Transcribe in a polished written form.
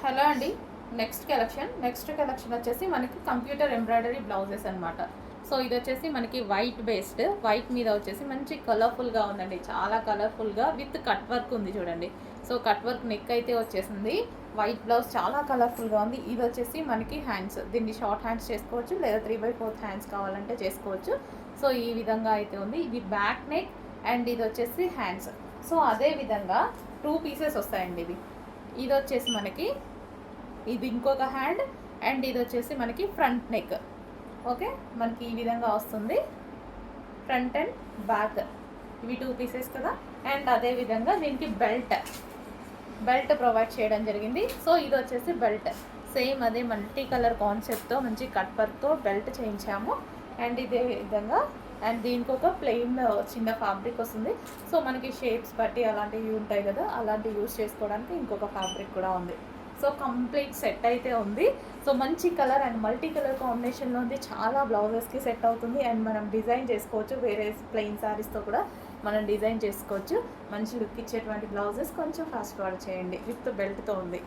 Hello అండి. Next collection వచ్చేసి మనకి కంప్యూటర్ ఎంబ్రాయిడరీ బ్లౌజెస్ అనమాట. సో ఇది వచ్చేసి మనకి వైట్ బేస్డ్, వైట్ మీద వచ్చేసి మంచి కలర్ఫుల్గా ఉందండి. చాలా కలర్ఫుల్గా విత్ కట్ వర్క్ ఉంది చూడండి. సో కట్ వర్క్ నెక్ అయితే వచ్చేసింది. వైట్ బ్లౌజ్ చాలా కలర్ఫుల్గా ఉంది. ఇది వచ్చేసి మనకి హ్యాండ్స్, దీన్ని షార్ట్ హ్యాండ్స్ చేసుకోవచ్చు లేదా 3/4 హ్యాండ్స్ కావాలంటే చేసుకోవచ్చు. సో ఈ విధంగా అయితే ఉంది. ఇది బ్యాక్ నెక్ అండ్ ఇది వచ్చేసి హ్యాండ్స్. సో అదే విధంగా 2 పీసెస్ వస్తాయండి. ఇది వచ్చేసి మనకి ఇది ఇంకొక హ్యాండ్ అండ్ ఇది వచ్చేసి మనకి ఫ్రంట్ నెక్. ఓకే, మనకి ఈ విధంగా వస్తుంది ఫ్రంట్ అండ్ బ్యాక్. ఇవి 2 పీసెస్ కదా. అండ్ అదే విధంగా దీనికి బెల్ట్ ప్రొవైడ్ చేయడం జరిగింది. సో ఇది వచ్చేసి బెల్ట్ సేమ్ అదే మల్టీ కలర్ కాన్సెప్ట్తో మంచి కట్ వర్క్తో బెల్ట్ చేయించాము. అండ్ ఇదే విధంగా అండ్ దీనికి ఒక ప్లెయిన్ చిన్న ఫ్యాబ్రిక్ వస్తుంది. సో మనకి షేప్స్ బట్టి అలాంటివి ఉంటాయి కదా, అలాంటివి యూజ్ చేసుకోవడానికి ఇంకొక ఫ్యాబ్రిక్ కూడా ఉంది. సో కంప్లీట్ సెట్ అయితే ఉంది. సో మంచి కలర్ అండ్ మల్టీ కలర్ కాంబినేషన్లో ఉంది. చాలా బ్లౌజెస్కి సెట్ అవుతుంది. అండ్ మనం డిజైన్ చేసుకోవచ్చు, వేరే ప్లెయిన్ శారీస్తో కూడా మనం డిజైన్ చేసుకోవచ్చు. మంచి లుక్ ఇచ్చేటువంటి బ్లౌజెస్ కొంచెం ఫాస్ట్ ఫార్వర్డ్ చేయండి. విత్ బెల్ట్తో ఉంది.